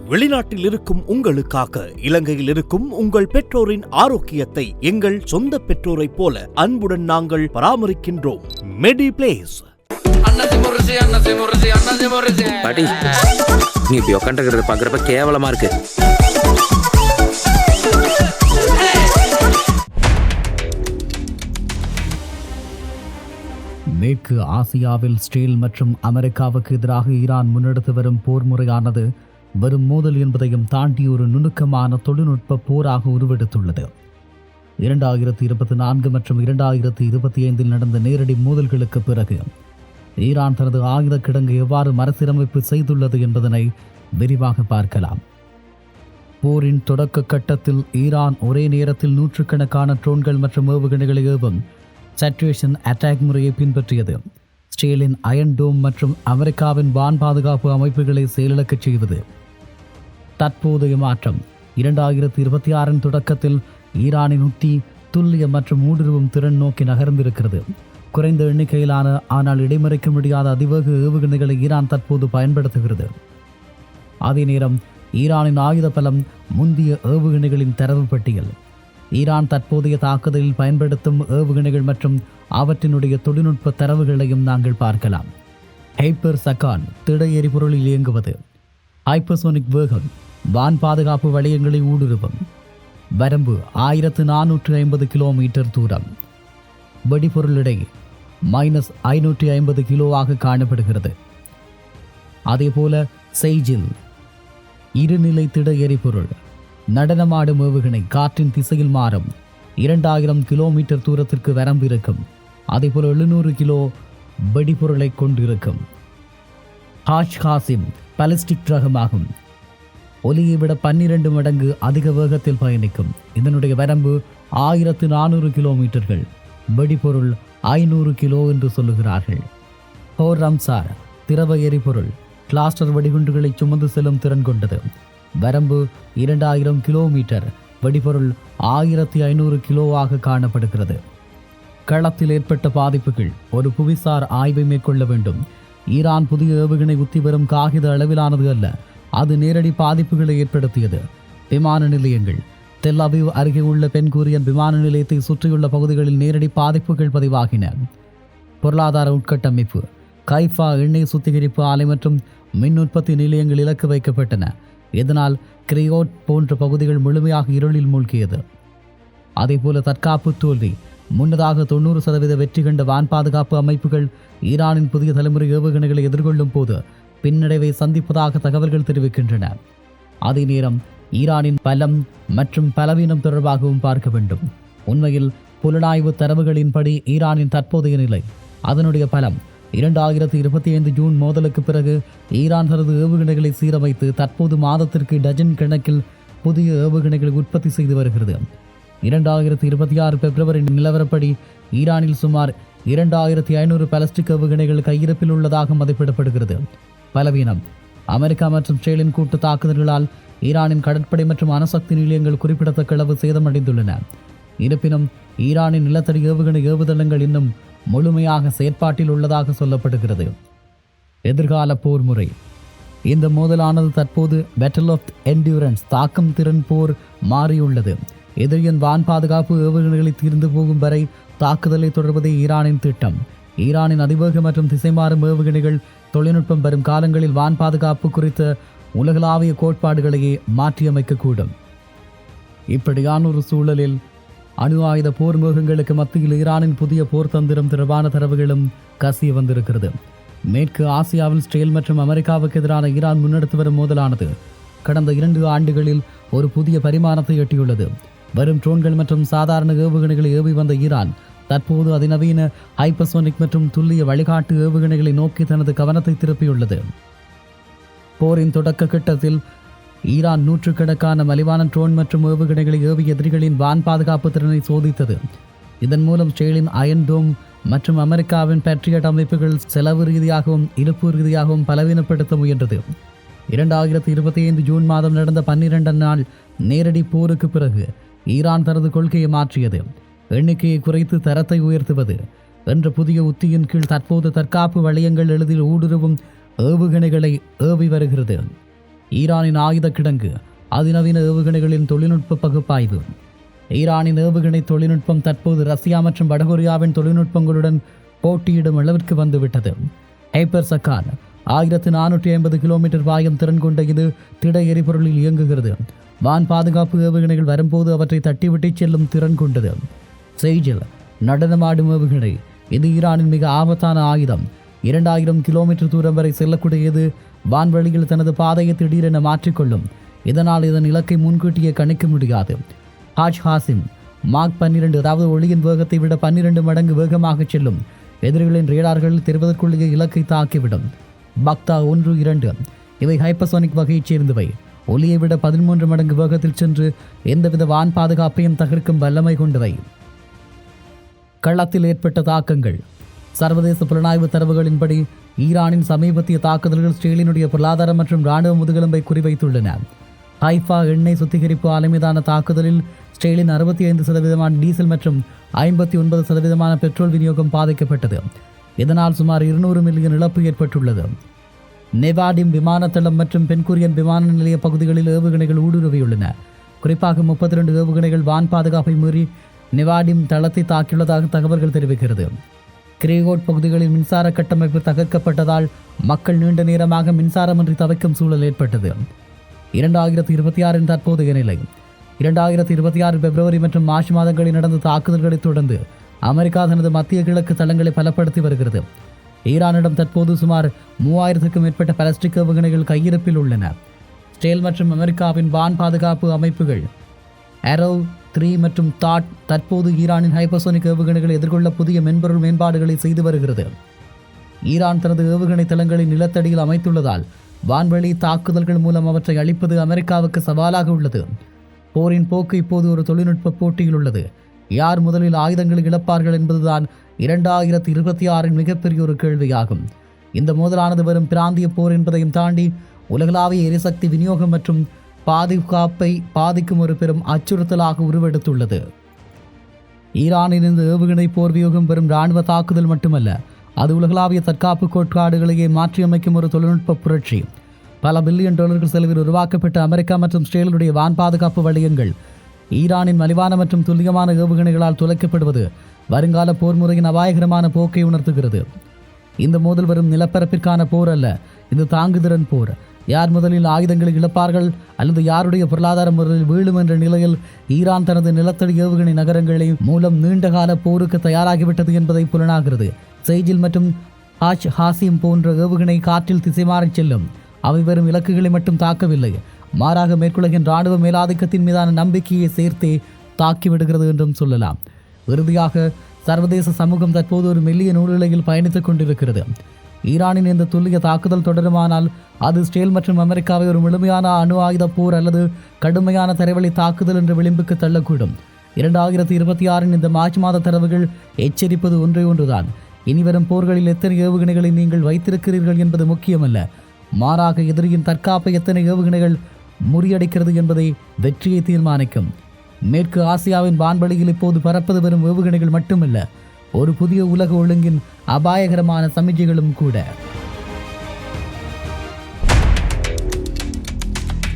வெளிநாட்டில் இருக்கும் உங்களுக்காக இலங்கையில் இருக்கும் உங்கள் பெற்றோரின் ஆரோக்கியத்தை எங்கள் சொந்த பெற்றோரைப் போல அன்புடன் நாங்கள் பராமரிக்கின்றோம். மெடிப்ளேஸ். பாட்டி, நீ இப்படி உட்காந்துருக்கிறத பாக்குறப்ப கேவலமா இருக்கு. மேற்கு ஆசியாவில் இஸ்ரேல் மற்றும் அமெரிக்காவுக்கு எதிராக ஈரான் முன்னெடுத்து வரும் போர் முறையானது வெறும் மோதல் என்பதையும் தாண்டி ஒரு நுணுக்கமான தொழில்நுட்ப போராக உருவெடுத்துள்ளது. 2024 மற்றும் 2025 நடந்த நேரடி மோதல்களுக்கு பிறகு ஈரான் தனது ஆயுத கிடங்கை எவ்வாறு மறுசீரமைப்பு செய்துள்ளது என்பதனை விரிவாக பார்க்கலாம். போரின் தொடக்க கட்டத்தில் ஈரான் ஒரே நேரத்தில் நூற்றுக்கணக்கான ட்ரோன்கள் மற்றும் ஏவுகணைகளை ஏவும் சச்சுவேஷன் அட்டாக் முறையை பின்பற்றியது. இஸ்ரேலின் அயன் டோம் மற்றும் அமெரிக்காவின் வான் பாதுகாப்பு அமைப்புகளை செயலிழக்கச் செய்வது. தற்போதைய மாற்றம் 2026 தொடக்கத்தில் ஈரானின் உத்தி துல்லிய மற்றும் ஊடுருவும் திறன் நோக்கி நகர்ந்திருக்கிறது. குறைந்த எண்ணிக்கையிலான ஆனால் இடைமறிக்க முடியாத அதிவேக ஏவுகணைகளை ஈரான் தற்போது பயன்படுத்துகிறது. அதே நேரம் ஈரானின் ஆயுத பலம் முந்திய ஏவுகணைகளின் தரவு பட்டியல், ஈரான் தற்போதைய தாக்குதலில் பயன்படுத்தும் ஏவுகணைகள் மற்றும் அவற்றினுடைய தொழில்நுட்ப தரவுகளையும் நாங்கள் பார்க்கலாம். ஹைப்பர் சக்கான் திட எரிபொருளில் இயங்குவது, ஹைப்பர்சோனிக் வேகம், வான் பாதுகாப்பு வளையங்களை ஊடுருவும், வரம்பு 1450 கிலோமீட்டர் தூரம், வெடிபொருள் எடை -550 கிலோவாக காணப்படுகிறது. அதேபோல செய்ஜில் இருநிலை திட எரிபொருள், நடனமாடும் ஏவுகணை, காற்றின் திசையில் மாறும், 2000 கிலோமீட்டர் தூரத்திற்கு வரம்பு இருக்கும். அதேபோல 700 கிலோ வெடிபொருளை கொண்டிருக்கும். ஹாஜ் காசிம் பாலிஸ்டிக் ரகமாகும். ஒலியை விட 12 மடங்கு அதிக வேகத்தில் பயணிக்கும். இதனுடைய வரம்பு 1400 கிலோமீட்டர்கள். வெடிபொருள் 500 கிலோ என்று சொல்லுகிறார்கள். ஹோர் ரம்சார் திரவ எரிபொருள், கிளாஸ்டர் வெடிகுண்டுகளை சுமந்து செல்லும் திறன் கொண்டது. வரம்பு 2000 கிலோமீட்டர். வெடிபொருள் 1500 கிலோவாக காணப்படுகிறது. களத்தில் ஏற்பட்ட பாதிப்புகள். ஒரு புவிசார் ஆய்வை மேற்கொள்ள வேண்டும். ஈரான் புதிய ஏவுகணை உத்தி வரும் காகித அளவிலானது அல்ல, அது நேரடி பாதிப்புகளை ஏற்படுத்தியது. விமான நிலையங்கள். தெல் அவீவ் அருகே உள்ள பென்கூரியன் விமான நிலையத்தை சுற்றியுள்ள பகுதிகளில் நேரடி பாதிப்புகள் பதிவாகின. பொருளாதார உட்கட்டமைப்பு. கைஃபா எண்ணெய் சுத்திகரிப்பு ஆலை மற்றும் மின் உற்பத்தி நிலையங்கள் இலக்கு வைக்கப்பட்டன. இதனால் கிரியோட் போன்ற பகுதிகள் முழுமையாக இருளில் மூழ்கியது. அதேபோல தற்காப்பு தோல்வி. முன்னதாக 90% வெற்றி கண்ட வான் பாதுகாப்பு அமைப்புகள் ஈரானின் புதிய தலைமுறை ஏவுகணைகளை எதிர்கொள்ளும் போது பின்னடைவை சந்திப்பதாக தகவல்கள் தெரிவிக்கின்றன. அதே நேரம் ஈரானின் பலம் மற்றும் பலவீனம் தொடர்பாகவும் பார்க்க வேண்டும். உண்மையில் புலனாய்வு தரவுகளின்படி ஈரானின் தற்போதைய நிலை, அதனுடைய பலம். 2025 ஜூன் மோதலுக்கு பிறகு ஈரான் தனது ஏவுகணைகளை சீரமைத்து தற்போது மாதத்திற்கு டஜன் கணக்கில் புதிய ஏவுகணைகளை உற்பத்தி செய்து வருகிறது. 2026 பிப்ரவரி நிலவரப்படி ஈரானில் சுமார் 2500 பாலிஸ்டிக் ஏவுகணைகள் கையிருப்பில் உள்ளதாக மதிப்பிடப்படுகிறது. பலவீனம். அமெரிக்கா மற்றும் இஸ்ரேலின் கூட்டு தாக்குதல்களால் ஈரானின் கடற்படை மற்றும் அணுசக்தி நிலையங்கள் குறிப்பிடத்தக்க அளவு சேதமடைந்துள்ளன. இருப்பினும் ஈரானின் நிலத்தடி ஏவுகணை ஏவுதளங்கள் இன்னும் முழுமையாக செயற்பாட்டில் உள்ளதாக சொல்லப்படுகிறது. எதிர்கால போர் முறை. இந்த மோதலானது தற்போது பேட்டில் ஆஃப் என்டியூரன்ஸ், தாக்கும் திறன் போர் மாறியுள்ளது. எதிரியின் வான் பாதுகாப்பு ஏவுகணைகளை தீர்ந்து போகும் வரை தாக்குதலை தொடர்வதே ஈரானின் திட்டம். ஈரானின் அதிவேக மற்றும் திசைமாறும் ஏவுகணைகள் தொழில்நுட்பம் வரும் காலங்களில் வான் பாதுகாப்பு குறித்த உலகளாவிய கோட்பாடுகளையே மாற்றியமைக்கக்கூடும். இப்படியான ஒரு சூழலில் அணு ஆயுத போர் முகங்களுக்கு மத்தியில் ஈரானின் புதிய போர் தந்திரம் தொடர்பான தரவுகளும் கசிய வந்திருக்கிறது. மேற்கு ஆசியாவில் இஸ்ரேல் மற்றும் அமெரிக்காவுக்கு எதிரான ஈரான் முன்னெடுத்து வரும் மோதலானது கடந்த 2 ஆண்டுகளில் ஒரு புதிய பரிமாணத்தை எட்டியுள்ளது. வரும் ட்ரோன்கள் மற்றும் சாதாரண ஏவுகணைகளை ஏவி வந்த ஈரான் தற்போது அதிநவீன ஹைப்பர்சோனிக் மற்றும் துல்லிய வழிகாட்டு ஏவுகணைகளை நோக்கி தனது கவனத்தை திருப்பியுள்ளது. போரின் தொடக்க கட்டத்தில் ஈரான் நூற்றுக்கணக்கான மலிவான ட்ரோன் மற்றும் ஏவுகணைகளை ஏவி எதிரிகளின் வான் பாதுகாப்பு திறனை சோதித்தது. இதன் மூலம் இஸ்ரேலின் அயன் டோம் மற்றும் அமெரிக்காவின் பேட்ரியட் அமைப்புகள் செலவு ரீதியாகவும் இருப்பு ரீதியாகவும் பலவீனப்படுத்த முயன்றது. 2025 ஜூன் மாதம் நடந்த 12 நாள் நேரடி போருக்கு பிறகு ஈரான் தனது கொள்கையை மாற்றியது. எண்ணிக்கையை குறைத்து தரத்தை உயர்த்துவது என்ற புதிய உத்தியின் கீழ் தற்போது தற்காப்பு வளையங்கள் எளிதில் ஊடுருவும் ஏவுகணைகளை ஏவி வருகிறது. ஈரானின் ஆயுத கிடங்கு அதிநவீன ஏவுகணைகளின் தொழில்நுட்ப பகுப்பாய்வு. ஈரானின் ஏவுகணை தொழில்நுட்பம் தற்போது ரஷ்யா மற்றும் வடகொரியாவின் தொழில்நுட்பங்களுடன் போட்டியிடும் அளவிற்கு வந்துவிட்டது. ஹைப்பர்சக்கான் 1450 கிலோமீட்டர் பாயும் திறன் கொண்ட இது திட எரிபொருளில் இயங்குகிறது. வான் பாதுகாப்பு ஏவுகணைகள் வரும்போது அவற்றை தட்டிவிட்டு செல்லும் திறன் கொண்டது. செய்ஜில் நடனமாடும் ஏவுகணை. இது ஈரானின் மிக ஆபத்தான ஆயுதம். 2000 கிலோமீட்டர் தூரம் வரை செல்லக்கூடியது. வான்வெளியில் தனது பாதையை திடீரென மாற்றிக்கொள்ளும். இதனால் இதன் இலக்கை முன்கூட்டியே கணிக்க முடியாது. ஹாஜ் ஹாசிம் மாக் 12, அதாவது ஒளியின் வேகத்தை விட 12 மடங்கு வேகமாக செல்லும். எதிரிகளின் ரேடார்கள் தெரிவதற்குள்ளேயே இலக்கை தாக்கிவிடும். பக்தா 1, 2 இவை ஹைப்பர்சோனிக் வகையைச் சேர்ந்தவை. ஒளியை விட 13 மடங்கு வேகத்தில் சென்று எந்தவித வான் பாதுகாப்பையும் தகர்க்கும் வல்லமை கொண்டவை. களத்தில் ஏற்பட்ட தாக்கங்கள். சர்வதேச புலனாய்வு தரவுகளின்படி ஈரானின் சமீபத்திய தாக்குதல்கள் இஸ்ரேலினுடைய பொருளாதார மற்றும் இராணுவ முதுகெலும்பை குறிவைத்துள்ளன. ஹைஃபா எண்ணெய் சுத்திகரிப்பு ஆலை மீதான தாக்குதலில் இஸ்ரேலின் 65% டீசல் மற்றும் 59% பெட்ரோல் விநியோகம் பாதிக்கப்பட்டது. இதனால் சுமார் 200 மில்லியன் இழப்பு ஏற்பட்டுள்ளது. நெவாடிம் விமானத்தளம் மற்றும் பென்குரியன் விமான நிலைய பகுதிகளில் ஏவுகணைகள் ஊடுருவியுள்ளன. குறிப்பாக 32 ஏவுகணைகள் வான் பாதுகாப்பை மீறி நெவாடிம் தளத்தை தாக்கியுள்ளதாக தகவல்கள் தெரிவிக்கிறது. கிரேகோட் பகுதிகளில் மின்சார கட்டமைப்பு தகர்க்கப்பட்டதால் மக்கள் நீண்ட நேரமாக மின்சாரமின்றி தவிக்கும் சூழல் ஏற்பட்டது. 2026 தற்போதைய நிலை. 2026 பிப்ரவரி மற்றும் மார்ச் மாதங்களில் நடந்த தாக்குதல்களை தொடர்ந்து அமெரிக்கா தனது மத்திய கிழக்கு தளங்களை பலப்படுத்தி வருகிறது. ஈரானிடம் தற்போது சுமார் 3000க்கும் மேற்பட்ட பாலிஸ்டிக் ஏவுகணைகள் கையிருப்பில் உள்ளன. இஸ்ரேல் மற்றும் அமெரிக்காவின் வான் பாதுகாப்பு அமைப்புகள் அரோ 3 மற்றும் தாட் தற்போது ஈரானின் ஹைப்பர்சோனிக் ஏவுகணைகளை எதிர்கொள்ள புதிய மென்பொருள் மேம்பாடுகளை செய்து வருகிறது. ஈரான் தனது ஏவுகணை தளங்களை நிலத்தடியில் அமைத்துள்ளதால் வான்வெளி தாக்குதல்கள் மூலம் அவற்றை அழிப்பது அமெரிக்காவுக்கு சவாலாக உள்ளது. போரின் போக்கு இப்போது ஒரு தொழில்நுட்ப போட்டியில் உள்ளது. யார் முதலில் ஆயுதங்களை இழப்பார்கள் என்பதுதான் 2026 மிகப்பெரிய ஒரு கேள்வியாகும். இந்த மோதலானது வெறும் பிராந்திய போர் என்பதையும் தாண்டி உலகளாவிய எரிசக்தி விநியோகம் மற்றும் பாதுகாப்பை பாதிக்கும் ஒரு பெரும் அச்சுறுத்தலாக உருவெடுத்துள்ளது. ஈரானின் இந்த ஏவுகணை போர் வியூகம் வெறும் இராணுவ தாக்குதல் மட்டுமல்ல, அது உலகளாவிய தற்காப்பு கோட்பாடுகளையே மாற்றியமைக்கும் ஒரு தொழில்நுட்ப புரட்சி. பல பில்லியன் டாலர்கள் செலவில் உருவாக்கப்பட்ட அமெரிக்கா மற்றும் இஸ்ரேலுடைய வான் பாதுகாப்பு வளையங்கள் ஈரானின் மலிவான மற்றும் துல்லியமான ஏவுகணைகளால் துளைக்கப்படுவது வருங்கால போர் முறையின் அபாயகரமான போக்கை உணர்த்துகிறது. இந்த மோதல் வரும் நிலப்பரப்பிற்கான போர் அல்ல, இது தாங்குதிறன் போர். யார் முதலில் ஆயுதங்களை இழப்பார்கள் அல்லது யாருடைய பொருளாதார முறையில் வீழும் என்ற நிலையில் ஈரான் தனது நிலத்தடி ஏவுகணை நகரங்களை மூலம் நீண்டகால போருக்கு தயாராகிவிட்டது என்பதை புலனாகிறது. செய்ஜில் மற்றும் ஹாஜ் ஹாசிம் போன்ற ஏவுகணை காற்றில் திசைமாறிச் செல்லும். அவை வெறும் இலக்குகளை மட்டும் தாக்கவில்லை, மாறாக மேற்குலகின் இராணுவ மேலாதிக்கத்தின் மீதான நம்பிக்கையை சேர்த்தே தாக்கிவிடுகிறது என்றும் சொல்லலாம். இறுதியாக சர்வதேச சமூகம் தற்போது ஒரு மெல்லிய நூலிழையில் பயணித்துக் கொண்டிருக்கிறது. ஈரானின் இந்த துல்லிய தாக்குதல் தொடருமானால் அது இஸ்ரேல் மற்றும் அமெரிக்காவை ஒரு முழுமையான அணு ஆயுத போர் அல்லது கடுமையான தரைவழி தாக்குதல் என்ற விளிம்புக்கு தள்ளக்கூடும். 2026 இந்த மார்ச் மாத தரவுகள் எச்சரிப்பது ஒன்றே ஒன்றுதான். இனிவரும் போர்களில் எத்தனை ஏவுகணைகளை நீங்கள் வைத்திருக்கிறீர்கள் என்பது முக்கியமல்ல, மாறாக எதிரியின் தற்காப்பை எத்தனை ஏவுகணைகள் முறியடிக்கிறது என்பதை வெற்றியை தீர்மானிக்கும். மேற்கு ஆசியாவின் வான்வெளியில் இப்போது பறப்பது வெறும் ஏவுகணைகள் மட்டுமல்ல, ஒரு புதிய உலக ஒழுங்கின் அபாயகரமான சமிஞ்சைகளும் கூட.